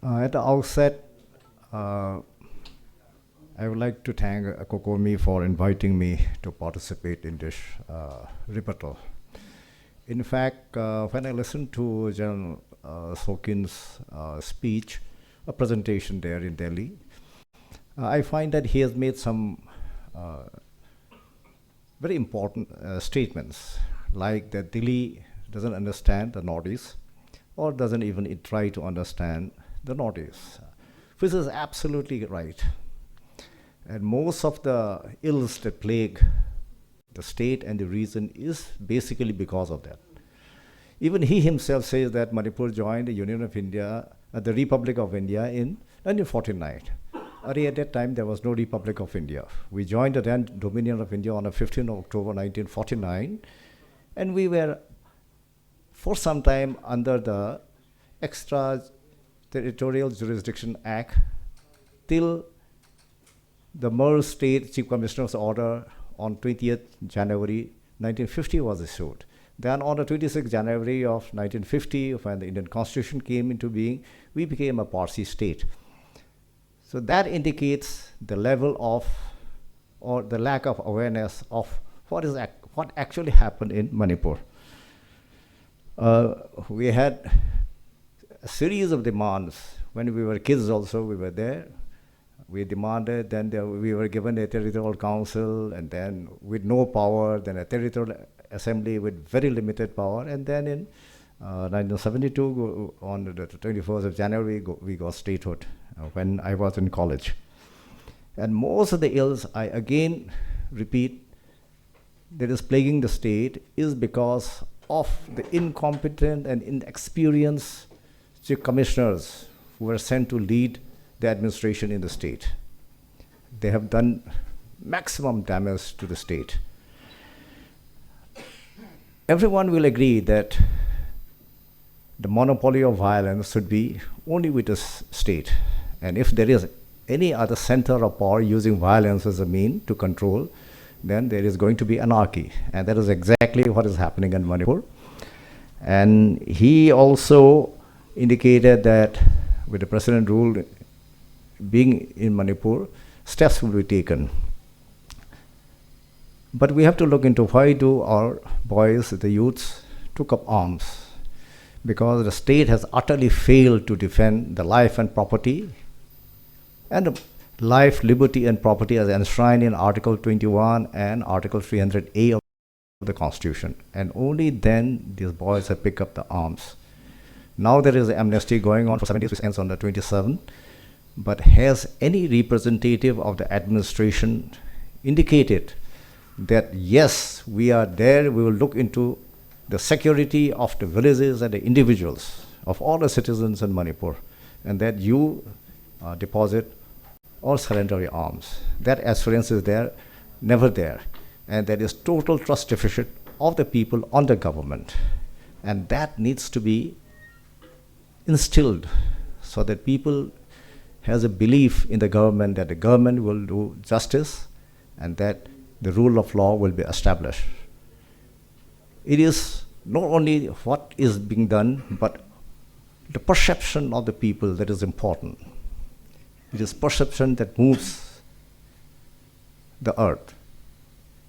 At the outset, uh, I would like to thank COCOMI for inviting me to participate in this rebuttal. In fact, when I listened to General Sokin's speech, a presentation there in Delhi, I find that he has made some uh, very important statements, like that Delhi doesn't understand the Northeast or doesn't even try to understand the Northeast, which is absolutely right. And most of the ills that plague the state and the region is basically because of that. Even he himself says that Manipur joined the Union of India, the Republic of India in 1949. Earlier at that time, there was no Republic of India. We joined the then Dominion of India on the 15th of October 1949, and we were for some time under the Extra Territorial Jurisdiction Act till the Mer State Chief Commissioner's order on 20th January 1950 was issued. Then on the 26th January of 1950, when the Indian Constitution came into being, we became a Parsi state. So that indicates the level of, or the lack of awareness of what actually happened in Manipur. We had a series of demands. When we were kids also, we were there. We demanded, then we were given a territorial council, and then with no power, then a territorial assembly with very limited power, and then in 1972, on the 21st of January, we got statehood when I was in college. And most of the ills, I again repeat, that is plaguing the state is because of the incompetent and inexperienced chief commissioners who were sent to lead the administration in the state. They have done maximum damage to the state. Everyone will agree that the monopoly of violence should be only with the state. And if there is any other center of power using violence as a mean to control, then there is going to be anarchy. And that is exactly what is happening in Manipur. And he also indicated that with the president rule being in Manipur, steps will be taken. But we have to look into why do our boys, the youths, took up arms. Because the state has utterly failed to defend the life and property, and life, liberty, and property as enshrined in Article 21 and Article 300A of the Constitution. And only then these boys have picked up the arms. Now there is an amnesty going on for 7 days, which ends on the 27th. But has any representative of the administration indicated that yes, we are there, we will look into the security of the villages and the individuals, of all the citizens in Manipur, and that you deposit or surrender your arms? That assurance is there, never there. And there is total trust deficit of the people on the government. And that needs to be instilled so that people has a belief in the government that the government will do justice and that the rule of law will be established. It is not only what is being done, but the perception of the people that is important. It is perception that moves the earth.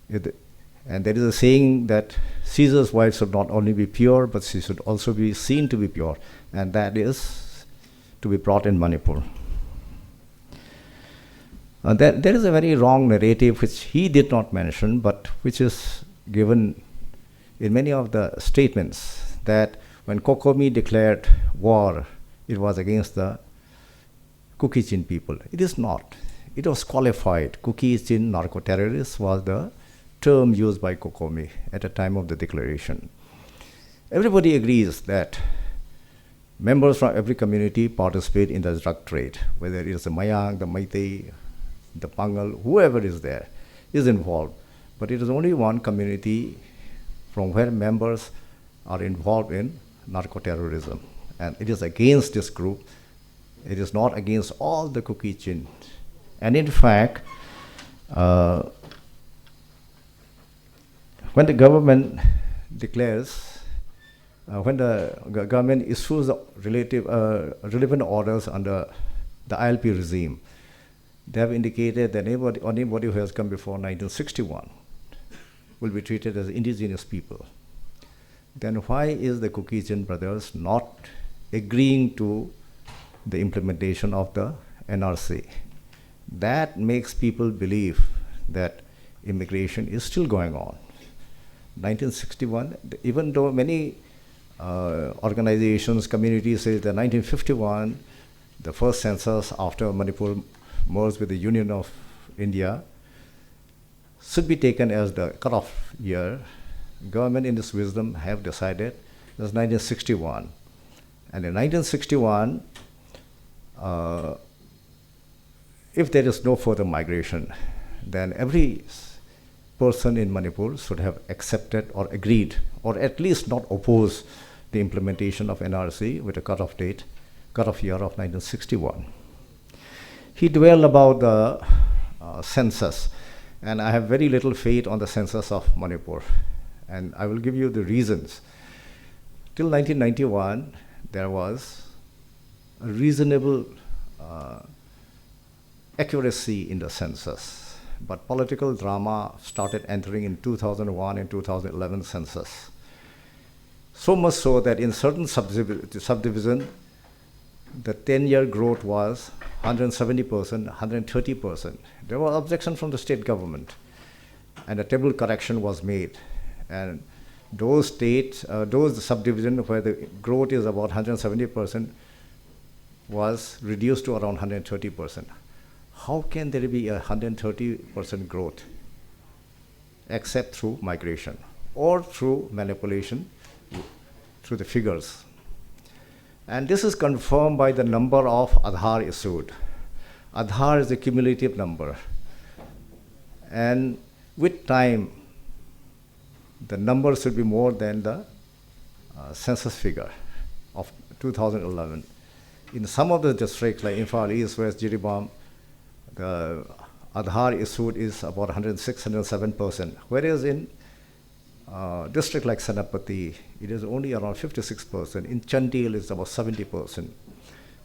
And there is a saying that Caesar's wife should not only be pure, but she should also be seen to be pure. And that is to be brought in Manipur. There is a very wrong narrative which he did not mention, but which is given in many of the statements, that when COCOMI declared war, it was against the Kuki-Chin people. It is not. It was qualified. Kuki-Chin narco-terrorists was the term used by COCOMI at the time of the declaration. Everybody agrees that members from every community participate in the drug trade, whether it is the Mayang, the Meitei, the Pangal, whoever is there is involved. But it is only one community from where members are involved in narco-terrorism. And it is against this group. It is not against all the Kuki-Chin. And in fact, when the government declares when the government issues the relevant orders under the ILP regime, they have indicated that anybody who has come before 1961 will be treated as indigenous people. Then why is the Caucasian brothers not agreeing to the implementation of the NRC? That makes people believe that immigration is still going on. 1961, even though many organizations, communities say that 1951, the first census after Manipur merged with the Union of India, should be taken as the cutoff year. Government in its wisdom have decided that's 1961. And in 1961, if there is no further migration, then every person in Manipur should have accepted or agreed, or at least not opposed the implementation of NRC with a cutoff year of 1961. He dwelled about the census, and I have very little faith on the census of Manipur, and I will give you the reasons. Till 1991, there was a reasonable accuracy in the census, but political drama started entering in 2001 and 2011 census. So much so that in certain subdivision, the 10-year growth was 170%, 130%. There was objection from the state government, and a table correction was made. And those subdivisions where the growth is about 170% was reduced to around 130%. How can there be a 130% growth except through migration or through manipulation through the figures? And this is confirmed by the number of Aadhaar issued. Aadhaar is a cumulative number. And with time, the number should be more than the census figure of 2011. In some of the districts like Imphal East, West, Jiribam, the Aadhaar issued is about 106, 107%, whereas in district like Senapati, it is only around 56%. In Chandil, it's about 70%.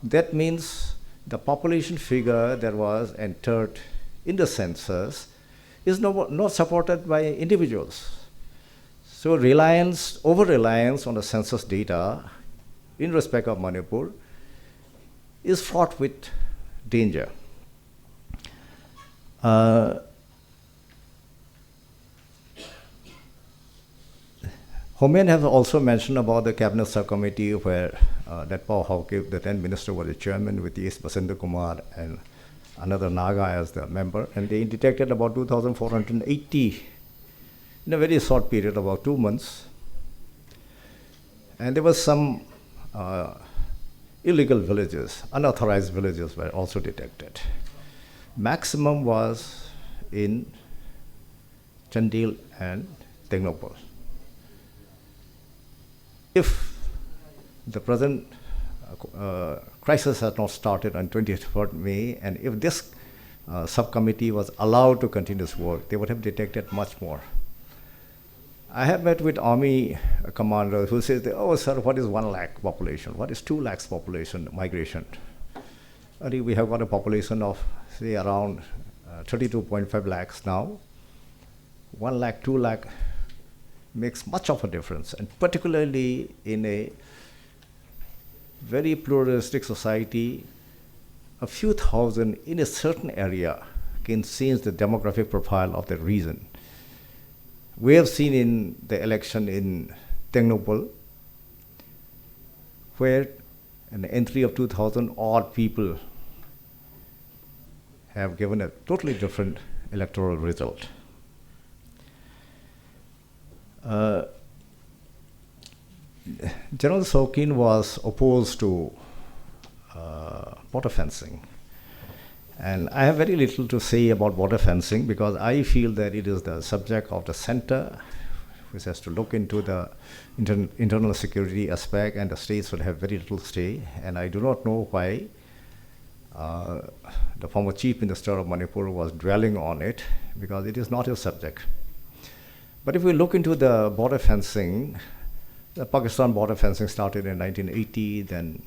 That means the population figure that was entered in the census is not supported by individuals. So over-reliance on the census data in respect of Manipur is fraught with danger. Homen has also mentioned about the cabinet subcommittee where Datpao Hawke, the then minister, was the chairman with E.S. Basendra Kumar and another Naga as the member, and they detected about 2,480 in a very short period, about 2 months. And there was some illegal villages, unauthorized villages were also detected. Maximum was in Chandil and Tengnopal. If the present crisis has not started on 23rd May, and if this subcommittee was allowed to continue its work, they would have detected much more. I have met with army commanders who say, oh sir, what is 1 lakh population? What is 2 lakhs population migration? I think we have got a population of, say, around 32.5 lakhs now. 1 lakh, 2 lakh makes much of a difference, and particularly in a very pluralistic society, a few thousand in a certain area can change the demographic profile of the region. We have seen in the election in Tengnopal, where an entry of 2,000 odd people have given a totally different electoral result. General Sokin was opposed to border fencing. And I have very little to say about border fencing because I feel that it is the subject of the center, which has to look into the internal security aspect, and the states will have very little say. And I do not know why the former Chief Minister of Manipur was dwelling on it, because it is not his subject. But if we look into the border fencing, The Pakistan border fencing started in 1980, then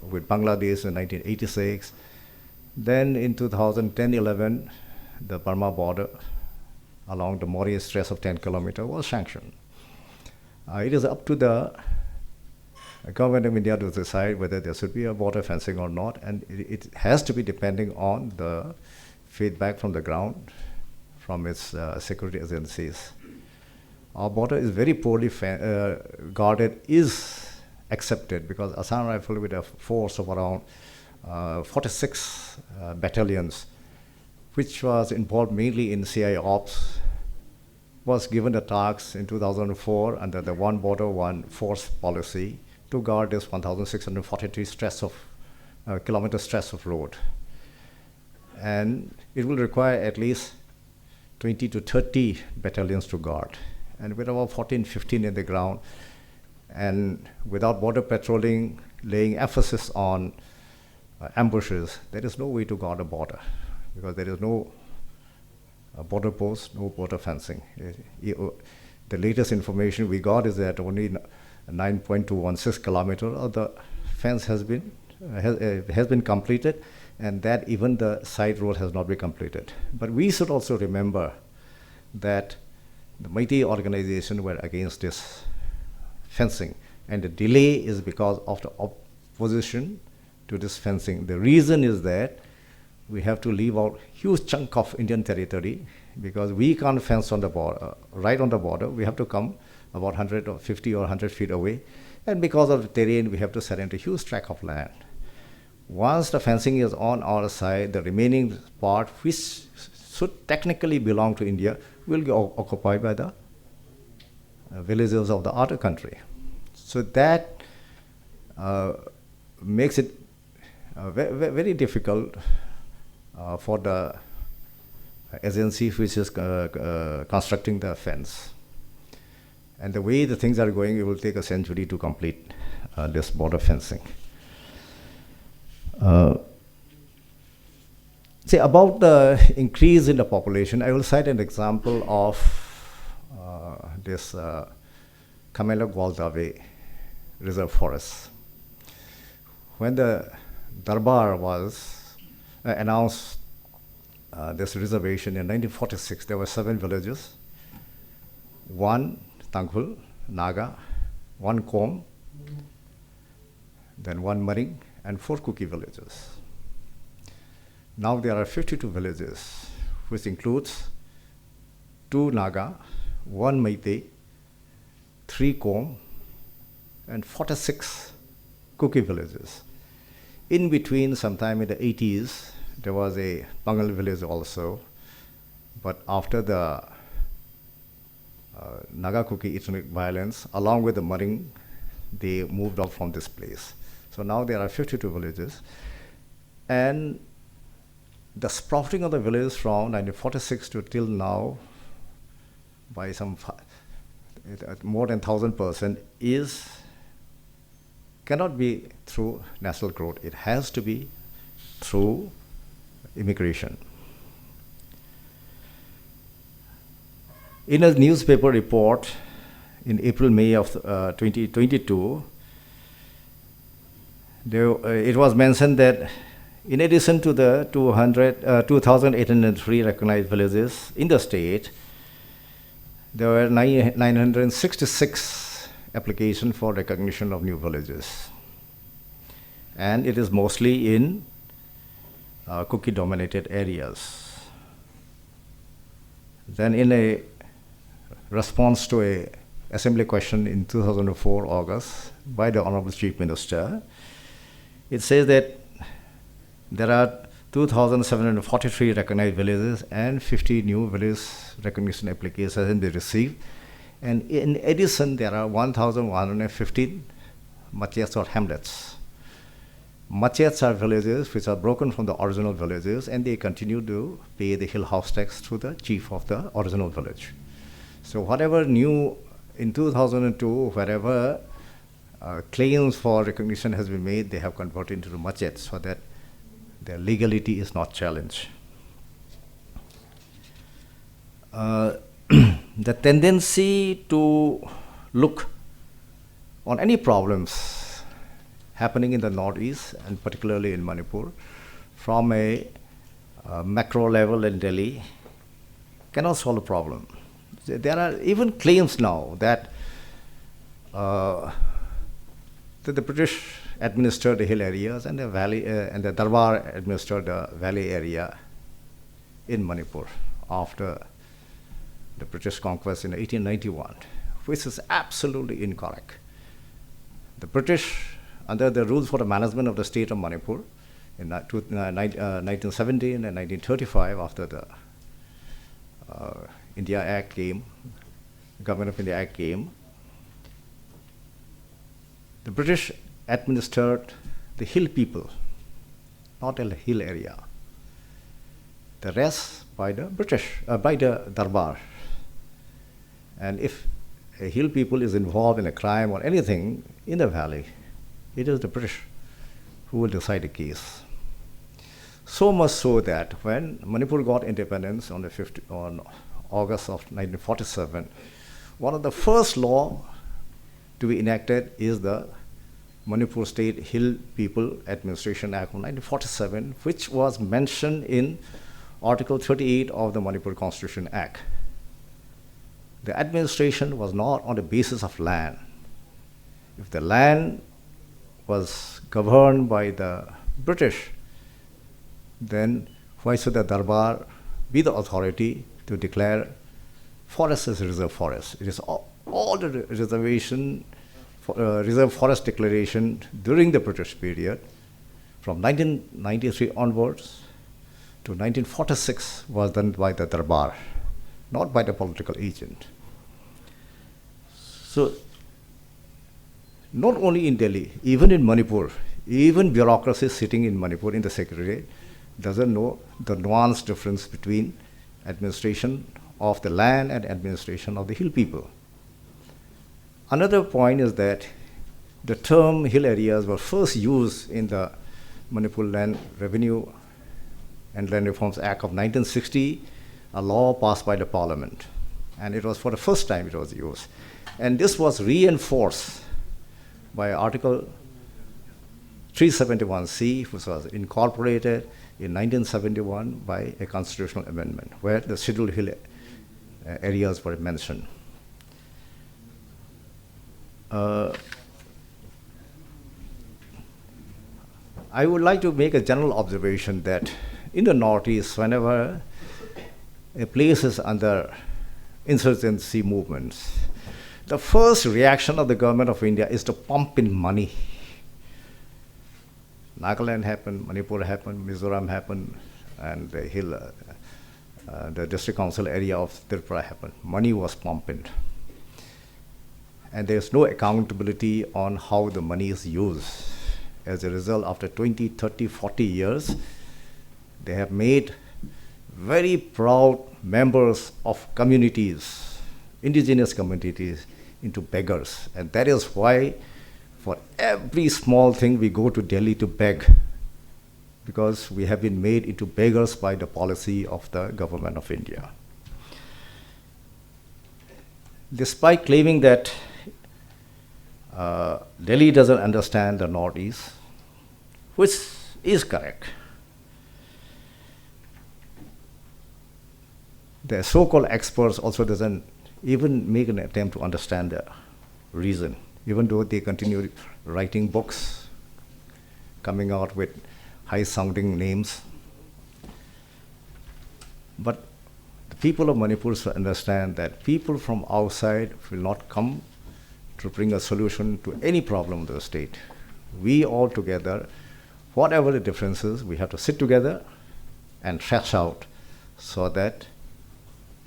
with Bangladesh in 1986. Then in 2010-11, the Burma border along the Mori Stretch of 10 kilometers was sanctioned. It is up to the government of India to decide whether there should be a border fencing or not, and it has to be depending on the feedback from the ground, from its security agencies. Our border is very poorly guarded, is accepted, because Assam Rifle, with a force of around 46 battalions, which was involved mainly in CI ops, was given the task in 2004 under the one border, one force policy to guard this 1,643 kilometer stretch of road. And it will require at least 20 to 30 battalions to guard. And with about 14, 15 in the ground, and without border patrolling, laying emphasis on ambushes, there is no way to guard a border, because there is no border post, no border fencing. The latest information we got is that only 9.216 kilometers of the fence has been completed, and that even the side road has not been completed. But we should also remember that the Meitei organization were against this fencing, and the delay is because of the opposition to this fencing. The reason is that we have to leave out huge chunk of Indian territory, because we can't fence on the border, right on the border. We have to come about 150 or 100 feet away, and because of the terrain, we have to surrender a huge tract of land. Once the fencing is on our side, the remaining part, which should technically belong to India, will be occupied by the villagers of the other country. So that makes it very difficult for the agency which is constructing the fence. And the way the things are going, it will take a century to complete this border fencing. About the increase in the population, I will cite an example of this Kamela Gwaldave Reserve Forest. When the Darbar was announced this reservation in 1946, there were 7 villages, 1 Tangkhul, Naga, 1 Kom, then 1 Maring, and 4 Kuki villages. Now there are 52 villages, which includes 2 Naga, 1 Meitei, 3 Kom, and 46 Kuki villages. In between, sometime in the 80s, there was a Bengal village also, but after the Naga Kuki ethnic violence, along with the Maring, they moved out from this place. So now there are 52 villages, and the sprouting of the villages from 1946 to till now, by some more than 1,000%, cannot be through natural growth. It has to be through immigration. In a newspaper report in April-May of 2022, it was mentioned that in addition to the 2,803 recognized villages in the state, there were 966 applications for recognition of new villages. And it is mostly in Kuki-dominated areas. Then in a response to a assembly question in 2004 August by the Honorable Chief Minister, it says that there are 2,743 recognized villages and 50 new village recognition applications have been received. And in addition, there are 1,115 machets or hamlets. Machets are villages which are broken from the original villages, and they continue to pay the hill house tax to the chief of the original village. So whatever new in 2002, wherever claims for recognition has been made, they have converted into the machets so that their legality is not challenged. The tendency to look on any problems happening in the Northeast, and particularly in Manipur, from a macro level in Delhi, cannot solve a problem. There are even claims now that the British administered the hill areas and the valley, and the Darbar administered the valley area in Manipur after the British conquest in 1891, which is absolutely incorrect. The British, under the rules for the management of the state of Manipur in 1917 and 1935, after the India Act came, Government of India Act came, the British administered the hill people, not a hill area. The rest by the British, by the Darbar. And if a hill people is involved in a crime or anything in the valley, it is the British who will decide the case. So much so that when Manipur got independence on August of 1947, one of the first law to be enacted is the Manipur State Hill People Administration Act of 1947, which was mentioned in Article 38 of the Manipur Constitution Act. The administration was not on the basis of land. If the land was governed by the British, then why should the Darbar be the authority to declare forest as a reserve forest? It is all the reservation, reserve forest declaration during the British period, from 1993 onwards to 1946, was done by the Darbar, not by the political agent. So, not only in Delhi, even in Manipur, even bureaucracy sitting in Manipur in the Secretariat doesn't know the nuanced difference between administration of the land and administration of the hill people. Another point is that the term hill areas were first used in the Manipur Land Revenue and Land Reforms Act of 1960, a law passed by the parliament. And it was for the first time it was used. And this was reinforced by Article 371C, which was incorporated in 1971 by a constitutional amendment, where the scheduled hill areas were mentioned. I would like to make a general observation that in the Northeast, whenever a place is under insurgency movements, the first reaction of the government of India is to pump in money. Nagaland happened, Manipur happened, Mizoram happened, and the district council area of Tripura happened. Money was pumped in. And there's no accountability on how the money is used. As a result, after 20, 30, 40 years, they have made very proud members of communities, indigenous communities, into beggars. And that is why for every small thing we go to Delhi to beg, because we have been made into beggars by the policy of the government of India. Despite claiming that Delhi doesn't understand the Northeast, which is correct, the so-called experts also doesn't even make an attempt to understand the reason, even though they continue writing books, coming out with high-sounding names. But the people of Manipur should understand that people from outside will not come to bring a solution to any problem of the state. We all together, whatever the differences, we have to sit together and thrash out so that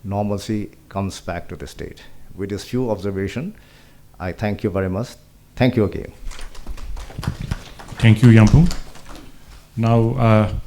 normalcy comes back to the state. With this few observations, I thank you very much. Thank you again. Thank you, Yampung. Now,